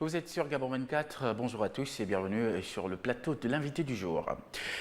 Vous êtes sur Gabon 24, bonjour à tous et bienvenue sur le plateau de l'invité du jour.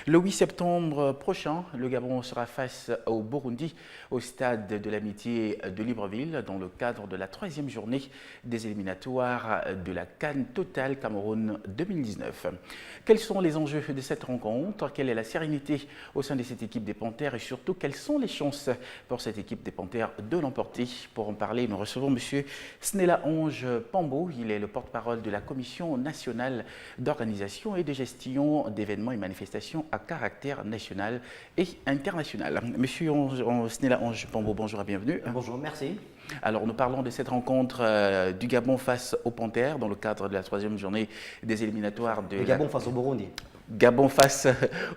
Le 8 septembre prochain, le Gabon sera face au Burundi au stade de l'amitié de Libreville dans le cadre de la troisième journée des éliminatoires de la CAN Total Cameroun 2019. Quels sont les enjeux de cette rencontre? Quelle est la sérénité au sein de cette équipe des Panthères et surtout quelles sont les chances pour cette équipe des Panthères de l'emporter? Pour en parler, nous recevons M. Snella Ange Pambo, il est le porte-parole de la Commission nationale d'organisation et de gestion d'événements et manifestations à caractère national et international. Monsieur Snella Ange Pambo, bonjour et bienvenue. Bonjour, merci. Alors, nous parlons de cette rencontre du Gabon face aux Panthères dans le cadre de la troisième journée des éliminatoires de... Le Gabon face au Burundi. Gabon face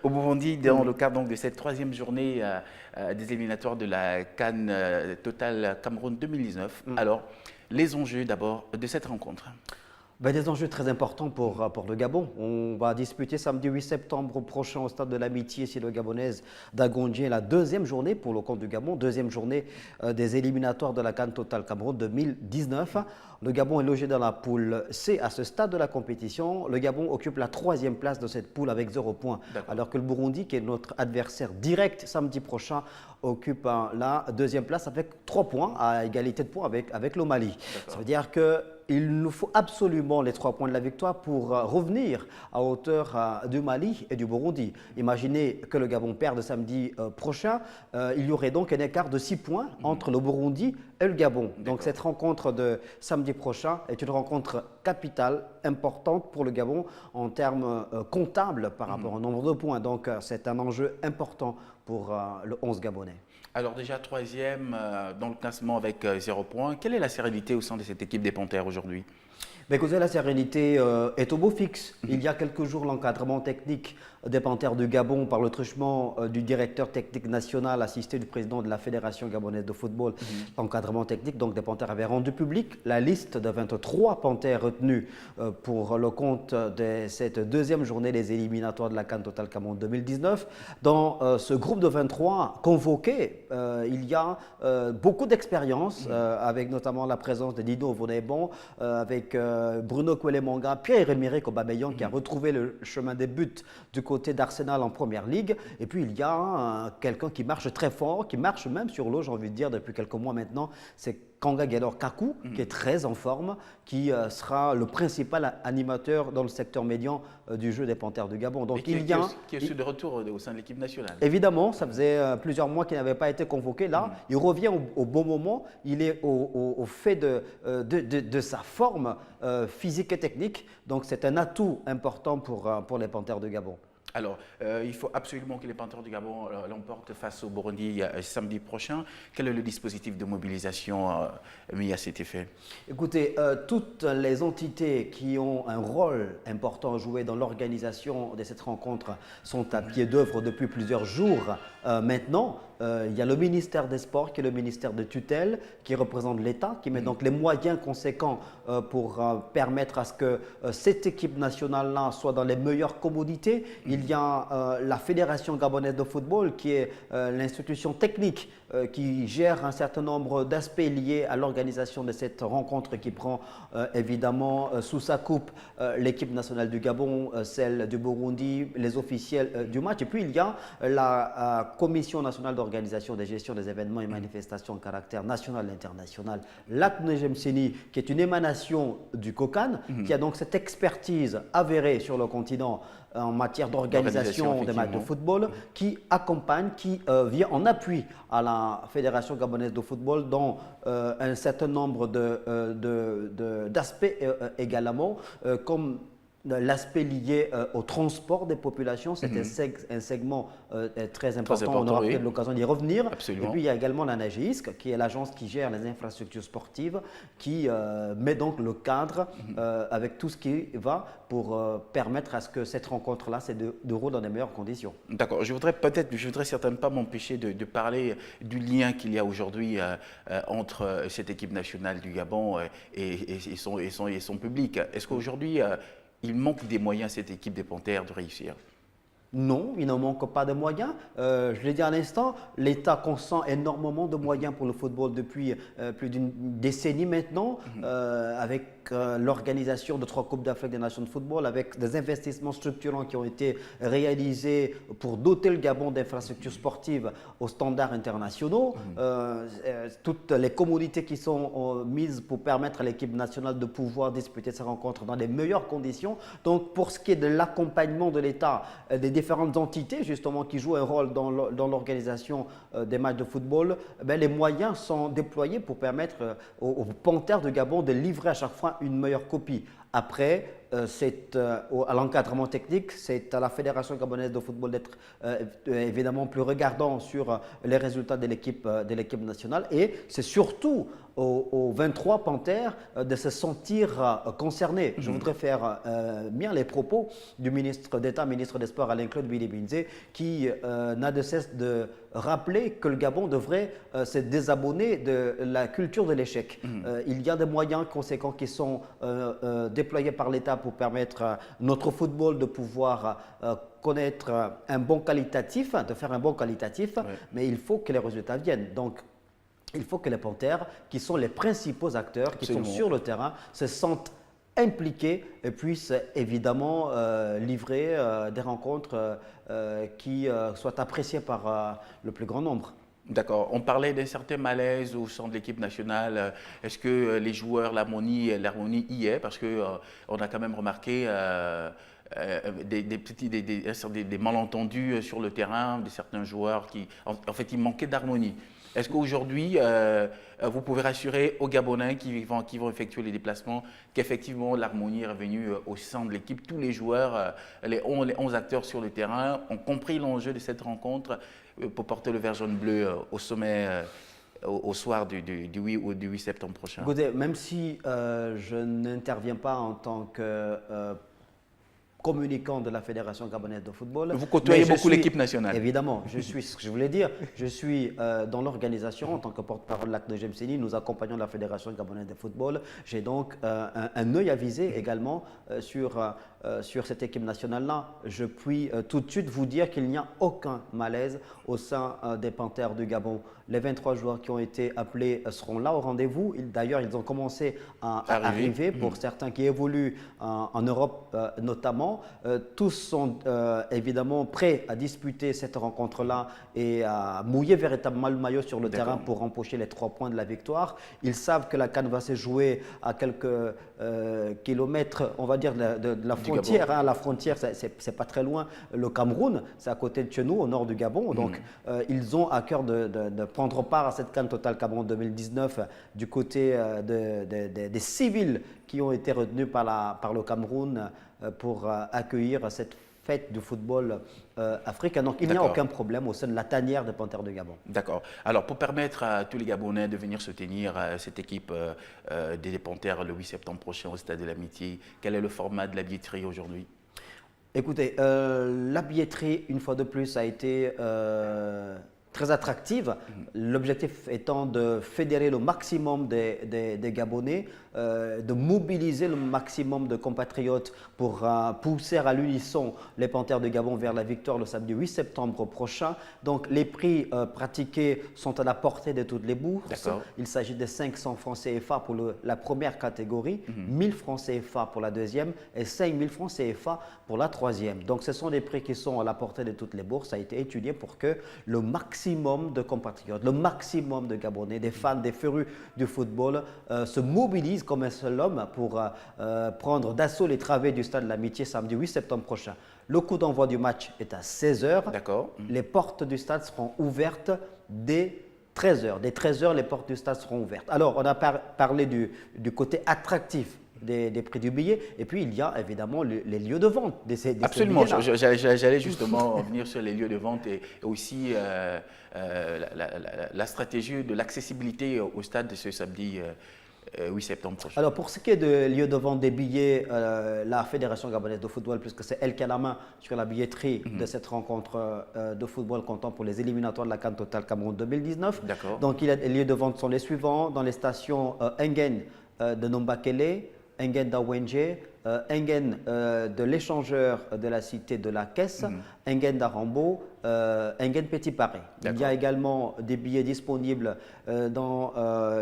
au Burundi dans le cadre donc, de cette troisième journée des éliminatoires de la CAN Total Cameroun 2019. Alors, les enjeux d'abord de cette rencontre. Des enjeux très importants pour le Gabon. On va disputer samedi 8 septembre prochain au stade de l'amitié sino-gabonaise d'Agondjé la deuxième journée pour le compte du Gabon, deuxième journée des éliminatoires de la CAN Total Cameroun 2019. Le Gabon est logé dans la poule C à ce stade de la compétition. Le Gabon occupe la troisième place de cette poule avec 0 points, alors que le Burundi, qui est notre adversaire direct samedi prochain, occupe la deuxième place avec 3 points à égalité de points avec le Mali. Ça veut dire qu'il nous faut absolument les 3 points de la victoire pour revenir à hauteur du Mali et du Burundi. Imaginez que le Gabon perde samedi prochain, il y aurait donc un écart de 6 points entre le Burundi et le Gabon. Donc cette rencontre de samedi prochain est une rencontre capitale, importante pour le Gabon en termes comptables par rapport au nombre de points. Donc c'est un enjeu important pour le 11 gabonais. Alors déjà troisième dans le classement avec 0 points. Quelle est la sérénité au sein de cette équipe des Panthères aujourd'hui? Écoutez, la sérénité est au beau fixe. Il y a quelques jours, l'encadrement technique des Panthères du Gabon par le truchement du directeur technique national assisté du président de la Fédération gabonaise de football. L'encadrement technique donc, des Panthères avait rendu public la liste de 23 Panthères retenus pour le compte de cette deuxième journée des éliminatoires de la CAN Total Cameroun 2019. Dans ce groupe de 23 convoqués, il y a beaucoup d'expérience avec notamment la présence de Dido Vonebon, avec Bruno Kwelemanga, Pierre-Emerick Aubameyang qui a retrouvé le chemin des buts du côté d'Arsenal en première ligue. Et puis il y a quelqu'un qui marche très fort, qui marche même sur l'eau, j'ai envie de dire, depuis quelques mois maintenant. C'est Kanga Gedor Kaku, qui est très en forme, qui sera le principal animateur dans le secteur médian du jeu des Panthères du Gabon. Donc, qui est de retour au sein de l'équipe nationale. Évidemment, ça faisait plusieurs mois qu'il n'avait pas été convoqué. Là, il revient au bon moment. Il est au fait de sa forme physique et technique. Donc, c'est un atout important pour les Panthères du Gabon. Alors, il faut absolument que les Panthères du Gabon l'emportent face au Burundi samedi prochain. Quel est le dispositif de mobilisation mis à cet effet? Écoutez, toutes les entités qui ont un rôle important à jouer dans l'organisation de cette rencontre sont à pied d'œuvre depuis plusieurs jours maintenant. Il y a le ministère des Sports qui est le ministère de tutelle, qui représente l'État, qui met donc les moyens conséquents pour permettre à ce que cette équipe nationale-là soit dans les meilleures commodités. Il y a la Fédération gabonaise de football qui est l'institution technique qui gère un certain nombre d'aspects liés à l'organisation de cette rencontre qui prend évidemment sous sa coupe l'équipe nationale du Gabon, celle du Burundi, les officiels du match. Et puis il y a la Commission nationale d'organisation des gestions des événements et manifestations de caractère national et international, l'ACNEGEMSENI, qui est une émanation du COCAN, qui a donc cette expertise avérée sur le continent en matière d'organisation des matchs de football, qui accompagne, qui vient en appui à la Fédération gabonaise de football dans un certain nombre d'aspects également, comme l'aspect lié au transport des populations, c'est un segment très important. On aura peut-être l'occasion d'y revenir. Absolument. Et puis il y a également la NAGISC, qui est l'agence qui gère les infrastructures sportives, qui met donc le cadre avec tout ce qui va pour permettre à ce que cette rencontre-là se déroule dans les meilleures conditions. D'accord. Je voudrais certainement pas m'empêcher de parler du lien qu'il y a aujourd'hui entre cette équipe nationale du Gabon et son public. Est-ce qu'aujourd'hui, il manque des moyens à cette équipe des Panthères de réussir? Non, il ne manque pas de moyens. Je l'ai dit à l'instant, l'État consent énormément de moyens pour le football depuis plus d'une décennie maintenant, avec l'organisation de 3 Coupes d'Afrique des Nations de football, avec des investissements structurants qui ont été réalisés pour doter le Gabon d'infrastructures sportives aux standards internationaux. Toutes les commodités qui sont mises pour permettre à l'équipe nationale de pouvoir disputer ces rencontres dans les meilleures conditions. Donc, pour ce qui est de l'accompagnement de l'État, des différentes entités justement qui jouent un rôle dans l'organisation des matchs de football, les moyens sont déployés pour permettre aux Panthères de Gabon de livrer à chaque fois une meilleure copie. Après, c'est à l'encadrement technique, c'est à la Fédération gabonaise de football d'être évidemment plus regardant sur les résultats de l'équipe nationale, et c'est surtout aux 23 Panthères de se sentir concernés. Je voudrais faire bien les propos du ministre d'État, ministre des Sports Alain-Claude Billy-Binze, qui n'a de cesse de rappeler que le Gabon devrait se désabonner de la culture de l'échec. Il y a des moyens conséquents qui sont déployés par l'État pour permettre à notre football de pouvoir connaître un bon qualitatif, de faire un bon qualitatif, mais il faut que les résultats viennent. Donc, il faut que les Panthères, qui sont les principaux acteurs, qui sont sur le terrain, se sentent impliqués et puissent évidemment livrer des rencontres qui soient appréciées par le plus grand nombre. D'accord. On parlait d'un certain malaise au sein de l'équipe nationale. Est-ce que les joueurs, l'harmonie y est? Parce qu'on a quand même remarqué des malentendus sur le terrain, de certains joueurs qui, en fait, ils manquaient d'harmonie. Est-ce qu'aujourd'hui, vous pouvez rassurer aux Gabonais qui vont effectuer les déplacements qu'effectivement l'harmonie est revenue au sein de l'équipe? Tous les joueurs, les 11 acteurs sur le terrain ont compris l'enjeu de cette rencontre pour porter le vert jaune bleu au sommet au soir du 8 septembre prochain. Écoutez, même si je n'interviens pas en tant que communicant de la Fédération gabonaise de football. Vous côtoyez beaucoup l'équipe nationale. Évidemment, je suis ce que je voulais dire. Je suis dans l'organisation en tant que porte-parole de l'Acte de Gemseni. Nous accompagnons la Fédération gabonaise de football. J'ai donc un œil avisé également sur cette équipe nationale-là. Je puis tout de suite vous dire qu'il n'y a aucun malaise au sein des Panthères du Gabon. Les 23 joueurs qui ont été appelés seront là au rendez-vous. D'ailleurs, ils ont commencé à arriver pour certains qui évoluent en Europe notamment. Tous sont évidemment prêts à disputer cette rencontre-là et à mouiller véritablement le maillot sur le terrain pour empocher les 3 points de la victoire. Ils savent que la CAN va se jouer à quelques kilomètres, on va dire, de la frontière. La frontière, c'est pas très loin. Le Cameroun, c'est à côté de chez nous, au nord du Gabon. Donc, ils ont à cœur de prendre part à cette CAN Total Cameroun 2019 du côté des civils qui ont été retenus par le Cameroun pour accueillir cette fête du football africain. Donc, il n'y a aucun problème au sein de la tanière des Panthères de Gabon. D'accord. Alors, pour permettre à tous les Gabonais de venir soutenir cette équipe des Panthères le 8 septembre prochain au Stade de l'Amitié, quel est le format de la billetterie aujourd'hui? Écoutez, la billetterie, une fois de plus, a été très attractive. L'objectif étant de fédérer le maximum des Gabonais, de mobiliser le maximum de compatriotes pour pousser à l'unisson les Panthères de Gabon vers la victoire le samedi 8 septembre prochain. Donc les prix pratiqués sont à la portée de toutes les bourses. Il s'agit de 500 francs CFA pour la première catégorie, 1000 francs CFA pour la deuxième et 5000 francs CFA pour la troisième. Donc ce sont des prix qui sont à la portée de toutes les bourses. Ça a été étudié pour que le maximum de compatriotes, le maximum de Gabonais, des fans, des férus du football se mobilisent comme un seul homme pour prendre d'assaut les travées du Stade de l'Amitié samedi 8 septembre prochain. Le coup d'envoi du match est à 16 h. D'accord. Les portes du stade seront ouvertes dès 13 h. Dès 13 h, les portes du stade seront ouvertes. Alors, on a parlé du côté attractif des prix du billet. Et puis, il y a évidemment les lieux de vente de ces Absolument. J'allais justement venir sur les lieux de vente et aussi la stratégie de l'accessibilité au stade de ce samedi 8 septembre prochain. Alors, pour ce qui est de lieux de vente des billets, la Fédération gabonaise de football, puisque c'est elle qui a la main sur la billetterie de cette rencontre de football comptant pour les éliminatoires de la CAN Total Cameroun 2019. D'accord. Donc, les lieux de vente sont les suivants. Dans les stations Engen de Nombakele, Engen d'Awenje, Engen de l'échangeur de la cité de la Caisse, Engen d'Arambo, Engen Petit Paris. Il y a également des billets disponibles dans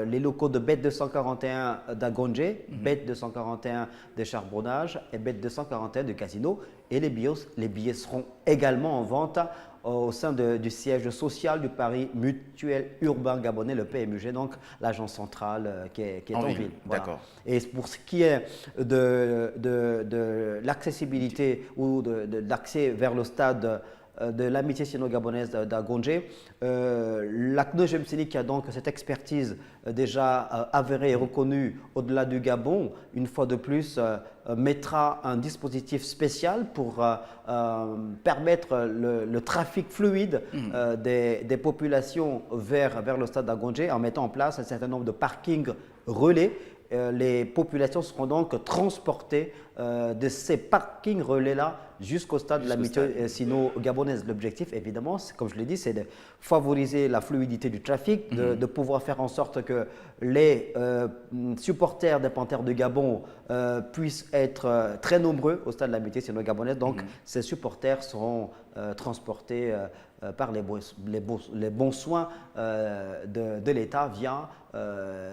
les locaux de Bet 241 d'Agonje, Bet 241 de Charbonnage et Bet 241 de Casino. Et les billets seront également en vente au sein du siège social du Paris Mutuel Urbain Gabonais, le PMUG, donc l'agence centrale qui est en ville. Voilà. D'accord. Et pour ce qui est de l'accessibilité ou de l'accès vers le stade de l'amitié sino-gabonaise d'Agonje, la CNOGEM Séni, qui a donc cette expertise déjà avérée et reconnue au-delà du Gabon, une fois de plus, mettra un dispositif spécial pour permettre le trafic fluide des populations vers le stade d'Agonje en mettant en place un certain nombre de parkings relais. Les populations seront donc transportées de ces parkings relais-là jusqu'au stade de l'amitié sino-gabonaise. L'objectif, évidemment, comme je l'ai dit, c'est de favoriser la fluidité du trafic, de pouvoir faire en sorte que les supporters des Panthères de Gabon puissent être très nombreux au stade de l'amitié sino-gabonaise. Donc, ces supporters seront transportés par les bons soins de l'État via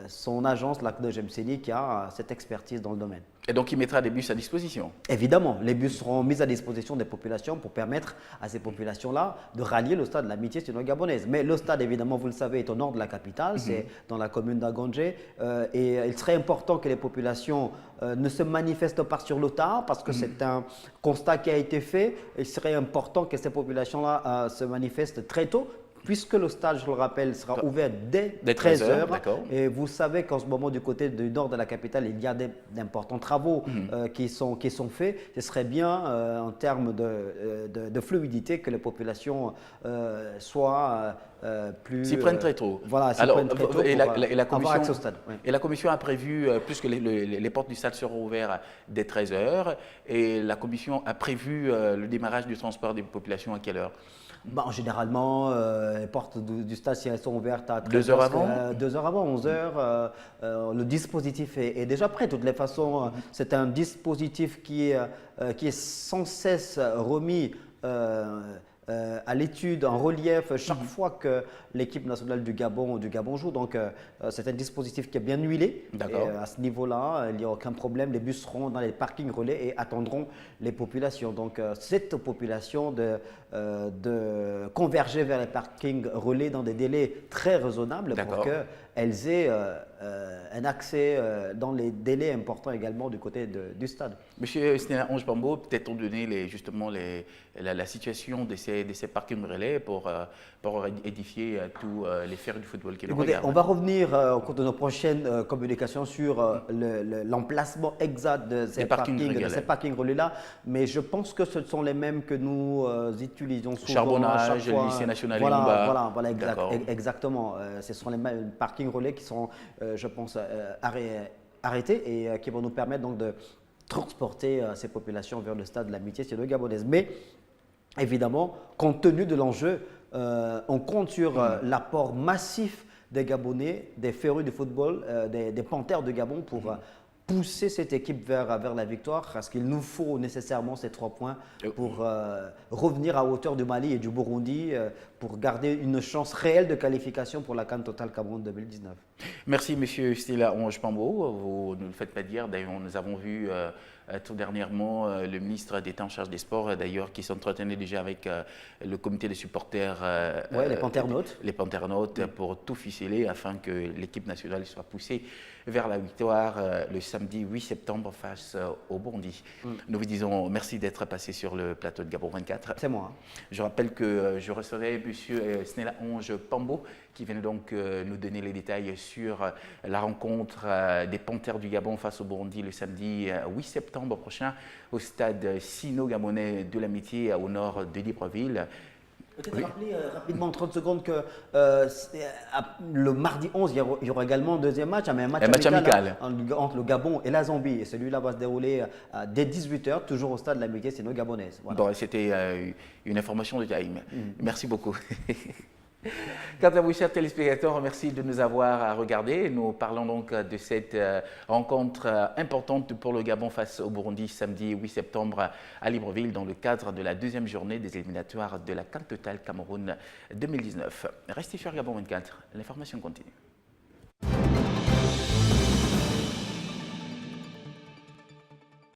son agence, la CNOGEM Séni, qui a cette expertise dans le domaine. Et donc, il mettra des bus à disposition? Évidemment, les bus seront mis à disposition des populations pour permettre à ces populations-là de rallier le stade de l'amitié sino-gabonaise. Mais le stade, évidemment, vous le savez, est au nord de la capitale, c'est dans la commune d'Agonje. Et il serait important que les populations ne se manifestent pas sur le tard, parce que c'est un constat qui a été fait. Il serait important que ces populations-là se manifestent très tôt, puisque le stade, je le rappelle, sera ouvert dès 13h. Et vous savez qu'en ce moment, du côté du nord de la capitale, il y a d'importants travaux qui sont faits. Ce serait bien, en termes de fluidité, que les populations soient plus… S'y prennent très tôt. Voilà, s'y prennent très tôt avoir accès au stade. Oui. Et la commission a prévu, puisque les portes du stade seront ouvertes dès 13h, et la commission a prévu le démarrage du transport des populations à quelle heure? Bon, généralement, les portes du stade, si elles sont ouvertes à 2 heures avant 2 heures avant, 11 heures, le dispositif est déjà prêt. De toutes les façons, c'est un dispositif qui est sans cesse remis à l'étude, en relief, chaque fois que l'équipe nationale du Gabon joue. Donc, c'est un dispositif qui est bien huilé. Et à ce niveau-là, il n'y a aucun problème. Les bus seront dans les parkings relais et attendront les populations. Donc, cette population de converger vers les parkings relais dans des délais très raisonnables pour qu'elles aient un accès dans les délais importants également du côté du stade. Monsieur Snela Onge Pambo, peut-être donner justement la situation de ces parkings relais pour édifier tous les fers du football qui nous regardent. On va revenir au cours de nos prochaines communications sur l'emplacement exact de ces parkings relais-là, mais je pense que ce sont les mêmes que nous utilisons souvent. Charbonnage, le lycée national Lumumba. Voilà, exactement. Ce sont les mêmes parkings relais qui seront, je pense, arrêtés et qui vont nous permettre donc de transporter ces populations vers le stade de l'amitié sino-gabonaise. Mais évidemment, compte tenu de l'enjeu, on compte sur l'apport massif des Gabonais, des férus du football, des Panthères de Gabon pour pousser cette équipe vers la victoire, parce qu'il nous faut nécessairement ces 3 points pour revenir à hauteur du Mali et du Burundi, pour garder une chance réelle de qualification pour la CAN Total Cameroun 2019. Merci Monsieur Snela Onge Pambo, vous ne le faites pas dire, d'ailleurs nous avons vu tout dernièrement le ministre d'État en charge des sports, d'ailleurs qui s'entretenait déjà avec le comité des supporters, les Panternautes. Les Panternautes pour tout ficeler afin que l'équipe nationale soit poussée vers la victoire le samedi 8 septembre face au Burundi. Nous vous disons merci d'être passé sur le plateau de Gabon 24. C'est moi. Je rappelle que je recevais M. Snela Onge Pambo qui vient donc nous donner les détails sur la rencontre des Panthères du Gabon face au Burundi le samedi 8 septembre prochain au stade sino-gabonais de l'Amitié au nord de Libreville. Peut-être rappeler rapidement en 30 secondes que le mardi 11, il y aura également un deuxième match, un match amical entre le Gabon et la Zambie. Et celui-là va se dérouler dès 18h, toujours au stade de l'Amitié sino-gabonaise. Voilà. Bon, c'était une information de time. Merci beaucoup. Quant à vous, chers téléspectateurs, merci de nous avoir regardés. Nous parlons donc de cette rencontre importante pour le Gabon face au Burundi samedi 8 septembre à Libreville dans le cadre de la deuxième journée des éliminatoires de la CAN Total Cameroun 2019. Restez sur Gabon 24, l'information continue.